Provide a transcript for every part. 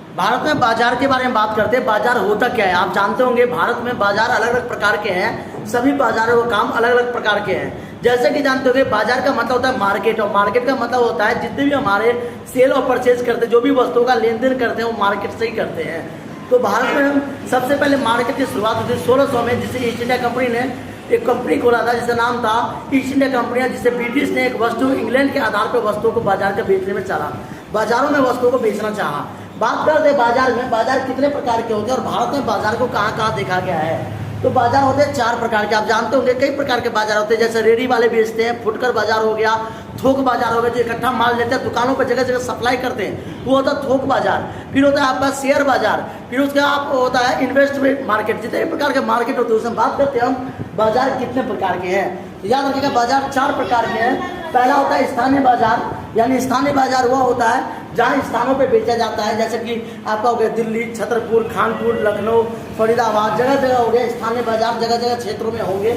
भारत में बाजार के बारे में बात करते हैं। बाजार होता क्या है आप जानते होंगे। भारत में बाजार अलग अलग प्रकार के हैं, सभी बाजारों का काम अलग अलग प्रकार के हैं। जैसे कि जानते होंगे बाजार का मतलब होता है मार्केट, और मार्केट का मतलब होता है जितने भी हमारे सेल और परचेज करते हैं, जो भी वस्तुओं का लेन देन करते हैं वो मार्केट से ही करते हैं। तो भारत में सबसे पहले मार्केट की शुरुआत हुई थी 1600 में, जिसे ईस्ट इंडिया कंपनी ने एक कंपनी खोला था जिसका नाम था ईस्ट इंडिया कंपनी, जिसे ब्रिटिश ने एक वस्तु इंग्लैंड के आधार पर वस्तुओं को बाजार के बेचने में चला, बाजारों में वस्तुओं को बेचना चाहा। बात करते हैं बाजार में, बाजार कितने प्रकार के होते हैं और भारत में बाजार को कहाँ कहाँ देखा गया है। तो बाजार होते हैं 4 प्रकार के, आप जानते होंगे कई प्रकार के बाजार होते हैं। जैसे रेडी वाले बेचते हैं, फुटकर बाजार हो गया, थोक बाजार हो गया जो इकट्ठा माल लेते हैं दुकानों पर जगह जगह सप्लाई करते हैं, वो होता है थोक बाजार। फिर होता है आपका शेयर बाजार, फिर उसके आप होता है इन्वेस्टमेंट मार्केट। जितने प्रकार के मार्केट होते हैं उसमें बात करते हैं हम बाजार कितने प्रकार के हैं। तो याद रखिएगा बाजार 4 प्रकार के हैं। पहला होता है स्थानीय बाजार, यानी स्थानीय बाजार वह होता है जहाँ स्थानों पे बेचा जाता है, जैसे कि आपका हो गया दिल्ली, छतरपुर, कानपुर, लखनऊ, फरीदाबाद, जगह जगह हो गया स्थानीय बाजार, जगह जगह क्षेत्रों में होंगे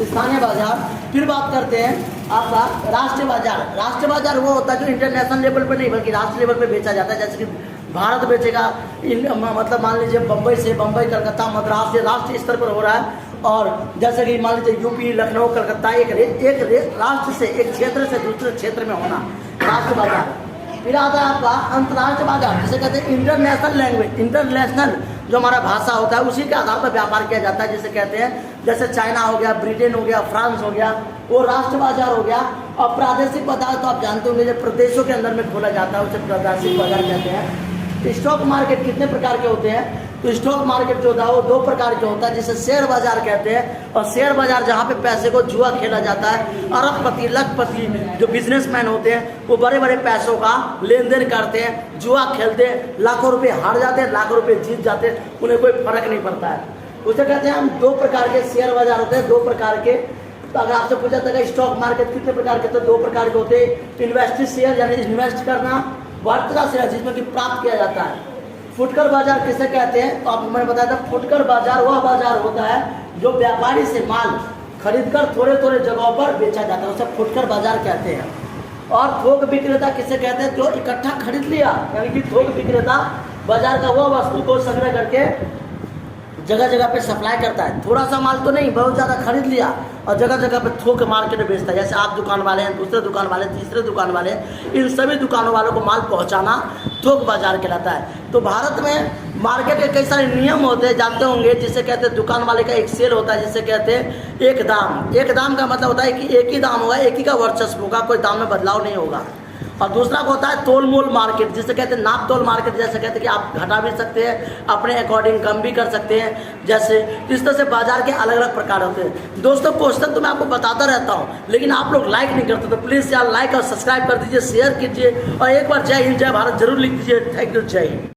स्थानीय बाजार। फिर बात करते हैं आपका राष्ट्रीय बाजार। राष्ट्रीय बाजार वो होता है जो इंटरनेशनल लेवल पर नहीं बल्कि राष्ट्रीय लेवल पर बेचा जाता है। जैसे कि भारत बेचेगा मतलब मान लीजिए बम्बई से, बम्बई कलकत्ता मद्रास से राष्ट्रीय स्तर पर हो रहा है। और जैसे कि मान लीजिए यूपी, लखनऊ, कलकत्ता, एक राष्ट्र से एक क्षेत्र से दूसरे क्षेत्र में होना राष्ट्रीय बाजार। फिर आता है आपका अंतर्राष्ट्रीय बाजार, जिसे कहते हैं इंटरनेशनल लैंग्वेज, इंटरनेशनल जो हमारा भाषा होता है उसी के आधार पर व्यापार किया जाता है, जिसे कहते हैं जैसे चाइना हो गया, ब्रिटेन हो गया, फ्रांस हो गया, वो राष्ट्र बाजार हो गया। और प्रादेशिक बाजार तो आप जानते होंगे जो प्रदेशों के अंदर में खोला जाता है उसे प्रादेशिक बाजार कहते हैं। स्टॉक मार्केट कितने प्रकार के होते हैं, तो स्टॉक मार्केट जो होता है वो 2 प्रकार के होता है, जिसे शेयर बाजार कहते हैं। और शेयर बाजार जहाँ पे पैसे को जुआ खेला जाता है, अरबपति लखपति जो बिजनेसमैन होते हैं वो बड़े बड़े पैसों का लेन देन करते हैं, जुआ खेलते हैं, लाखों रुपए हार जाते हैं, लाखों रुपए जीत जाते हैं, उन्हें कोई फर्क नहीं पड़ता है। उसे कहते हैं हम 2 प्रकार के शेयर बाजार होते हैं, 2 प्रकार के। तो अगर आपसे पूछा जाता स्टॉक मार्केट कितने प्रकार के, तो 2 प्रकार के होते हैं। इन्वेस्टेड शेयर यानी इन्वेस्ट करना, वर्तमान शेयर जिसमें कि प्राप्त किया जाता है। फुटकर बाजार किसे कहते हैं, तो आपको मैंने बताया था फुटकर बाजार वह बाजार होता है जो व्यापारी से माल खरीदकर थोड़े थोड़े जगहों पर बेचा जाता है, उसे फुटकर बाजार कहते हैं। और थोक विक्रेता किसे कहते हैं, जो इकट्ठा खरीद लिया, यानी कि थोक विक्रेता बाजार का वह वस्तु को संग्रह करके जगह जगह पे सप्लाई करता है। थोड़ा सा माल तो नहीं, बहुत ज़्यादा खरीद लिया और जगह जगह पे थोक मार्केट में बेचता है। जैसे आप दुकान वाले हैं, दूसरे दुकान वाले, तीसरे दुकान वाले, इन सभी दुकानों वालों को माल पहुंचाना थोक बाजार कहलाता है। तो भारत में मार्केट के कई सारे नियम होते हैं, जानते होंगे, जिसे कहते हैं दुकान वाले का एक सेल होता है, जिसे कहते हैं एक दाम। एक दाम का मतलब होता है कि एक ही दाम होगा, एक ही का वर्चस्व होगा, कोई दाम में बदलाव नहीं होगा। और दूसरा को होता है तोल मोल मार्केट, जिसे कहते हैं नाप तोल मार्केट। जैसे कहते हैं कि आप घटा भी सकते हैं, अपने अकॉर्डिंग कम भी कर सकते हैं। जैसे इस तरह से बाजार के अलग अलग प्रकार होते हैं। दोस्तों क्वेश्चन तो मैं आपको बताता रहता हूं, लेकिन आप लोग लाइक नहीं करते, तो प्लीज़ यार लाइक और सब्सक्राइब कर दीजिए, शेयर कीजिए और एक बार जय हिंद जय भारत जरूर लिख दीजिए। थैंक यू, जय हिंद।